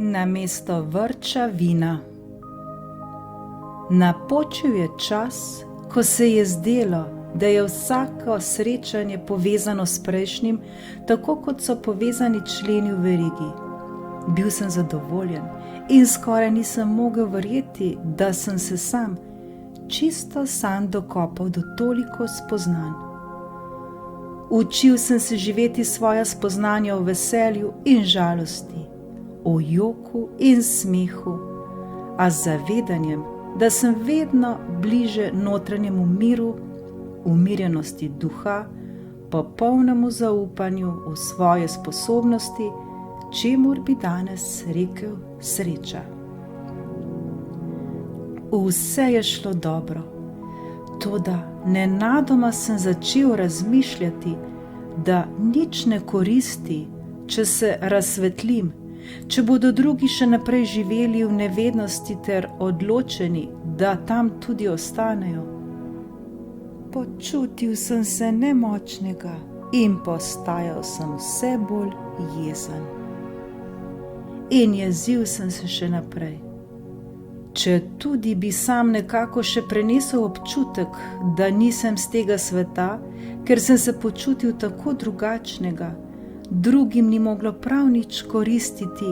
namesto vrča vina. Napočil je čas, ko se je zdelo, da je vsako srečanje povezano s prejšnjim, tako kot so povezani členi v verigi. Bil sem zadovoljen in skoraj nisem mogel verjeti, da sem se čisto sam dokopal do toliko spoznanj. Učil sem se živeti svoja spoznanja o veselju in žalosti, o joku in smehu, a z zavedanjem, da sem vedno bliže notranjemu miru, umirjenosti duha, popolnemu zaupanju v svoje sposobnosti, čemur bi danes rekel sreča. Vse je šlo dobro, toda nenadoma sem začel razmišljati, da nič ne koristi, če se razsvetlim, če bodo drugi še naprej živeli v nevednosti ter odločeni, da tam tudi ostanejo. Počutil sem se nemočnega in postajal sem vse bolj jezen. In jezil sem se še naprej. Če tudi bi sam nekako še prenesel občutek, da nisem z tega sveta, ker sem se počutil tako drugačnega, drugim ni moglo prav nič koristiti,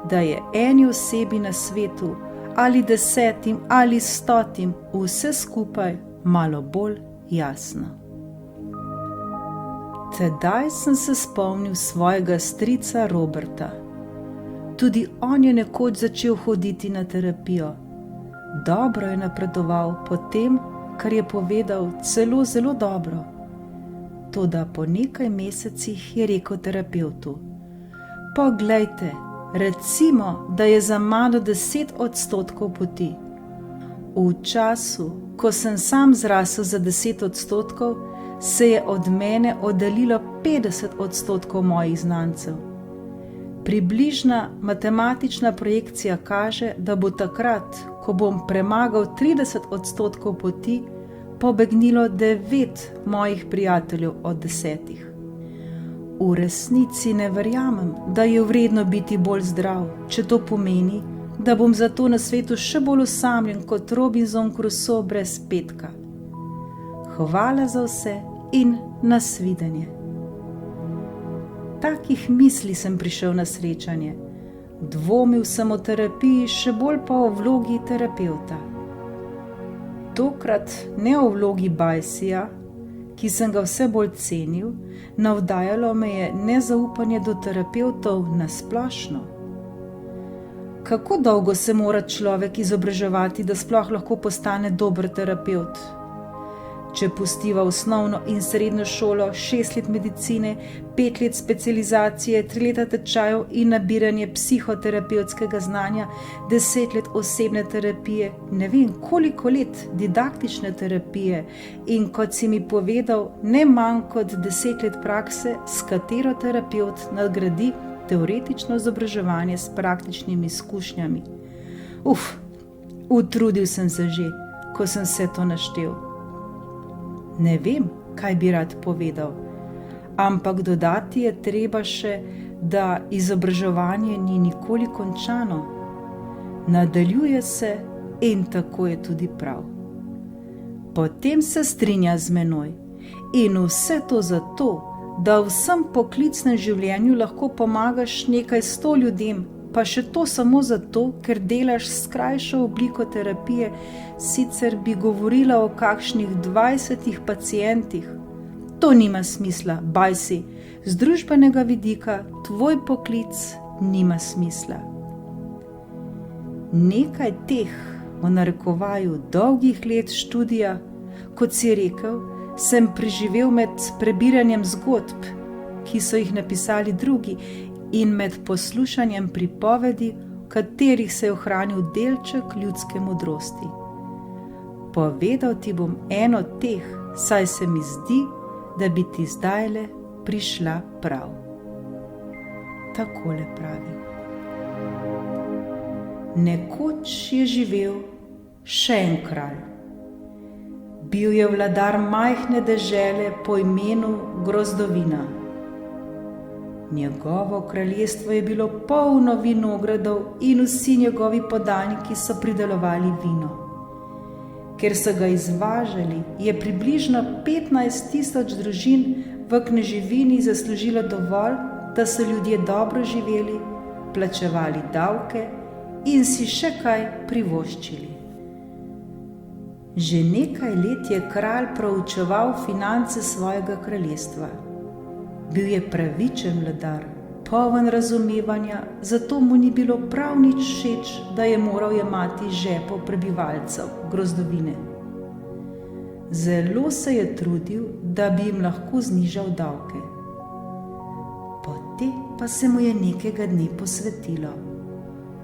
da je eni osebi na svetu, ali 10 ali 100, vse skupaj malo bolj jasno. Tedaj sem se spomnil svojega strica Roberta. Tudi on je nekoč začel hoditi na terapijo. Dobro je napredoval po tem, kar je povedal, celo zelo dobro. Toda po nekaj mesecih je rekel terapevtu: "Poglejte, recimo, da je za mano 10% poti. V času, ko sem sam zrasel za 10%, se je od mene oddaljilo 50% mojih znancev. Približna matematična projekcija kaže, da bo takrat, ko bom premagal 30% poti, pobegnilo 9 mojih prijateljev od 10. V resnici ne verjamem, da je vredno biti bolj zdrav, če to pomeni, da bom zato na svetu še bolj osamljen kot Robinson Crusoe brez petka. Hvala za vse in nasvidenje." Takih misli sem prišel na srečanje. Dvomil sem o terapiji, še bolj pa o vlogi terapevta. Tokrat ne o vlogi Bajsija, ki sem ga vse bolj cenil, navdajalo me je nezaupanje do terapevtov na splošno. Kako dolgo se mora človek izobraževati, da sploh lahko postane dober terapevt? Če pustiva osnovno in srednjo šolo, 6 let medicine, 5 let specializacije, 3 leta tečajev in nabiranje psihoterapevtskega znanja, 10 let osebne terapije, ne vem koliko let didaktične terapije in, kot si mi povedal, ne manj kot 10 let prakse, s katero terapevt nadgradi teoretično izobraževanje s praktičnimi izkušnjami. Utrudil sem se že, ko sem vse to naštel. Ne vem, kaj bi rad povedal, ampak dodati je treba še, da izobraževanje ni nikoli končano. Nadaljuje se in tako je tudi prav. Potem se strinja z menoj in vse to zato, da v vsem poklicnem življenju lahko pomagaš nekaj 100 ljudem, pa še to samo zato, ker delaš s krajšo obliko terapije, sicer bi govorila o kakšnih 20 pacientih. To nima smisla, Bajsi, z družbenega vidika tvoj poklic nima smisla. Nekaj teh, v narekovaju, dolgih let študija, kot si rekel, sem preživel med prebiranjem zgodb, ki so jih napisali drugi, in med poslušanjem pripovedi, v katerih se je ohranil delček ljudske modrosti. Povedal ti bom eno od teh, saj se mi zdi, da bi ti zdajle prišla prav. Takole pravi: Nekoč je živel še en kralj. Bil je vladar majhne dežele po imenu Grozdovina. Njegovo kraljestvo je bilo polno vinogradov in vsi njegovi podaniki so pridelovali vino. Ker so ga izvažali, je približno 15.000 družin v kneževini zaslužilo dovolj, da so ljudje dobro živeli, plačevali davke in si še kaj privoščili. Že nekaj let je kralj proučeval finance svojega kraljestva. Bil je pravičen vladar, poln razumevanja, zato mu ni bilo prav nič všeč, da je moral jemati žepov prebivalcev Grozdovine. Zelo se je trudil, da bi jim lahko znižal davke. Potem pa se mu je nekega dne posvetilo.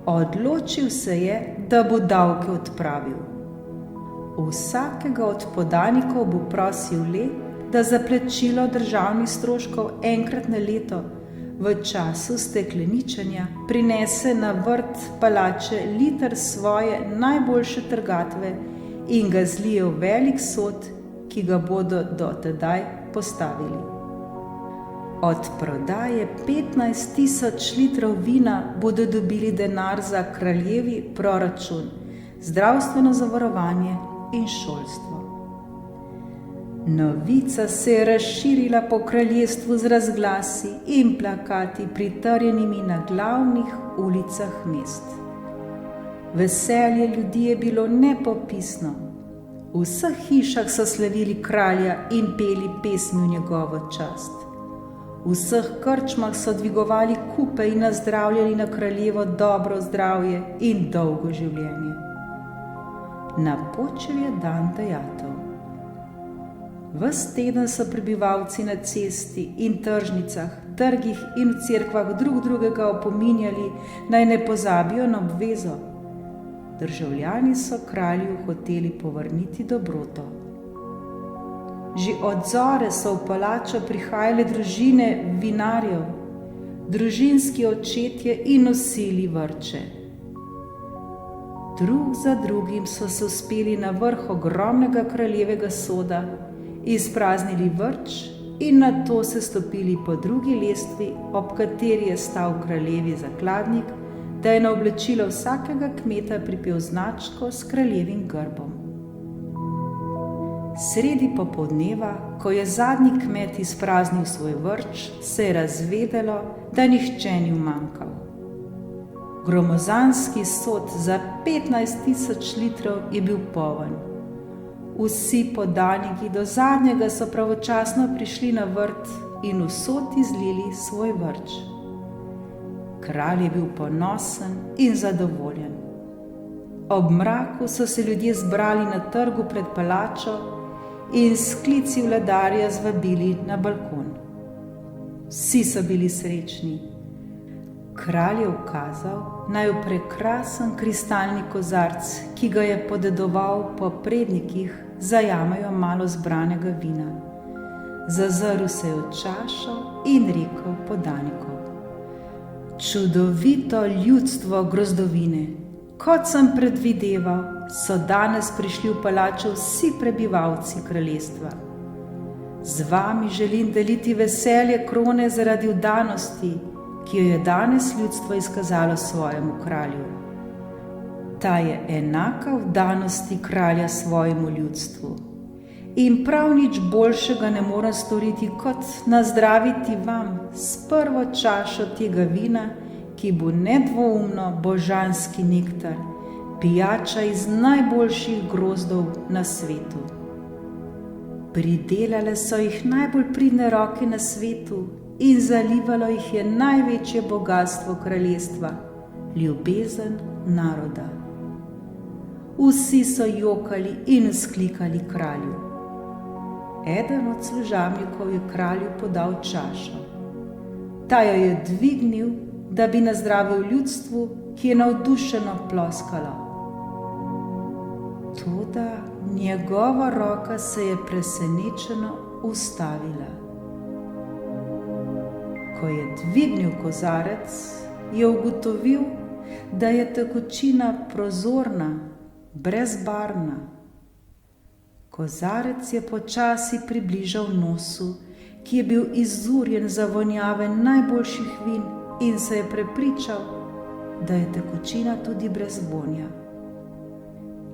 Odločil se je, da bo davke odpravil. Vsakega od podanikov bo prosil le, da za plačilo državnih stroškov enkrat na leto v času stekleničenja prinese na vrt palače liter svoje najboljše trgatve in ga zlije v velik sod, ki ga bodo do tedaj postavili. Od prodaje 15.000 litrov vina bodo dobili denar za kraljevi proračun, zdravstveno zavarovanje in šolstvo. Novica se je razširila po kraljestvu z razglasi in plakati pritrjenimi na glavnih ulicah mest. Veselje ljudi je bilo nepopisno. V vseh hišah so slavili kralja in peli pesmi v njegovo čast. V vseh krčmah so dvigovali kupe in nazdravljali na kraljevo dobro zdravje in dolgo življenje. Napočil je dan dajatev. Ves teden so prebivalci na cesti in tržnicah, trgih in v cerkvah drug drugega opominjali, naj ne pozabijo na obvezo. Državljani so kralju hoteli povrniti dobroto. Že od zore so v palačo prihajale družine vinarjev, družinski očetje in nosili vrče. Drug za drugim so se vzpeli na vrh ogromnega kraljevega soda, izpraznili vrč in nato se stopili po drugi lestvi, ob kateri je stal kraljevi zakladnik, da je na oblačilo vsakega kmeta pripel značko s kraljevim grbom. Sredi popoldneva, ko je zadnji kmet izpraznil svoj vrč, se je razvedelo, da nihče ni umanjkal. Gromozanski sod za 15.000 litrov je bil poln. Vsi podaniki do zadnjega so pravočasno prišli na vrt in v sod izlili svoj vrč. Kralj je bil ponosen in zadovoljen. Ob mraku so se ljudje zbrali na trgu pred palačo in s klici vladarja zvabili na balkon. Vsi so bili srečni. Kralj je ukazal, naj v prekrasen kristalni kozarec, ki ga je podedoval po prednikih, zajamejo malo zbranega vina. Zazrl se je v čašo in rekel podanikom: Čudovito ljudstvo Grozdovine, kot sem predvideval, so danes prišli v palačo vsi prebivalci kraljestva. Z vami želim deliti veselje krone zaradi vdanosti, ki jo je danes ljudstvo izkazalo svojemu kralju. Ta je enaka vdanosti kralja svojemu ljudstvu. In prav nič boljšega ne morem storiti, kot nazdraviti vam s prvo čašo tega vina, ki bo nedvoumno božanski nektar, pijača iz najboljših grozdov na svetu. Pridelale so jih najbolj pridne roke na svetu in zalivalo jih je največje bogastvo kraljestva, ljubezen naroda. Vsi so jokali in vzklikali kralju. Eden od služabnikov je kralju podal čašo. Ta jo je dvignil, da bi nazdravil ljudstvu, ki je navdušeno ploskalo. Toda njegova roka se je presenečeno ustavila. Ko je dvignil kozarec, je ugotovil, da je tekočina prozorna, brezbarvna. Kozarec je počasi približal nosu, ki je bil izurjen za vonjave najboljših vin in se je prepričal, da je tekočina tudi brez vonja.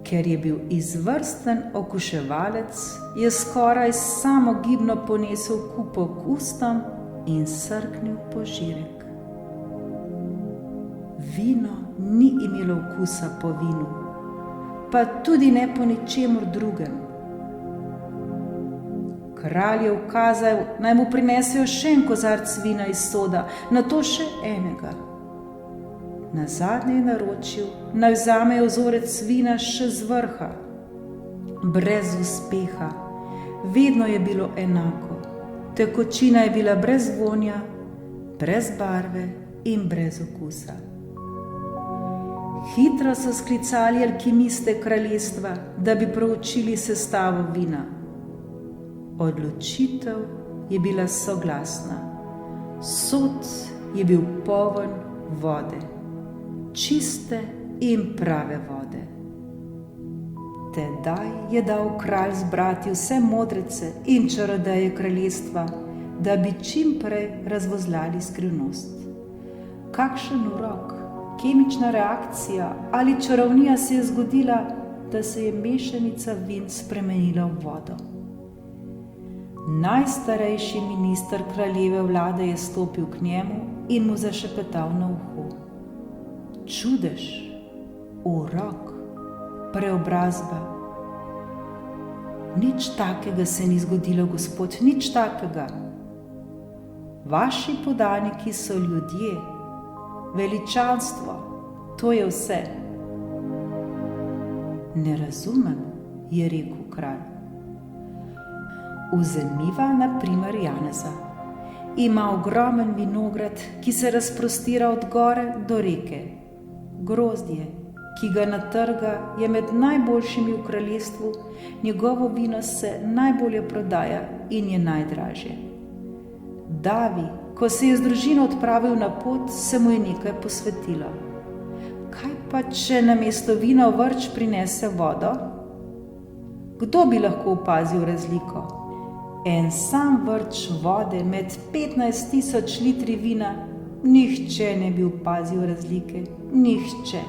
Ker je bil izvrsten okuševalec, je skoraj samogibno ponesel kupok k ustom in srknil požirek. Vino ni imelo okusa po vinu, pa tudi ne po ničemur drugem. Kralj je ukazal, naj mu prinesejo še en kozarec vina iz soda, nato še enega. Nazadnje je naročil, naj vzamejo vzorec vina še z vrha. Brez uspeha. Vedno je bilo enako. Tekočina je bila brez vonja, brez barve in brez okusa. Hitro so sklicali alkimiste kraljestva, da bi proučili sestavo vina. Odločitev je bila soglasna. Sod je bil poln vode, čiste in prave vode. Tedaj je dal kralj zbrati vse modrece in čarodeje kraljestva, da bi čim prej razvozljali skrivnost. Kakšen urok, kemična reakcija ali čarovnija se je zgodila, da se je mešanica vin spremenila v vodo. Najstarejši minister kraljeve vlade je stopil k njemu in mu zašepetal na uho. Čudež, urok, preobrazba. Nič takega se ni zgodilo, gospod, nič takega. Vaši podaniki so ljudje, veličanstvo, to je vse. Ne razumem, je rekel kralj. Vzemiva na primer Janeza. Ima ogromen vinograd, ki se razprostira od gore do reke. Grozdje, ki ga natrga, je med najboljšimi v kraljestvu, njegovo vino se najbolje prodaja in je najdražje. Davi, ko se je z družino odpravil na pot, se mu je nekaj posvetilo. Kaj pa, če namesto vina v vrč prinese vodo? Kdo bi lahko opazil razliko? En sam vrč vode med 15.000 litri vina, nihče ne bi opazil razlike, nihče.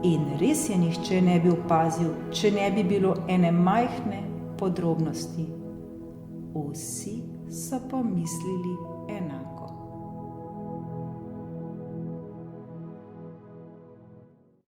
In res je nihče ne bi opazil, če ne bi bilo ene majhne podrobnosti. Vsi so pomislili enako.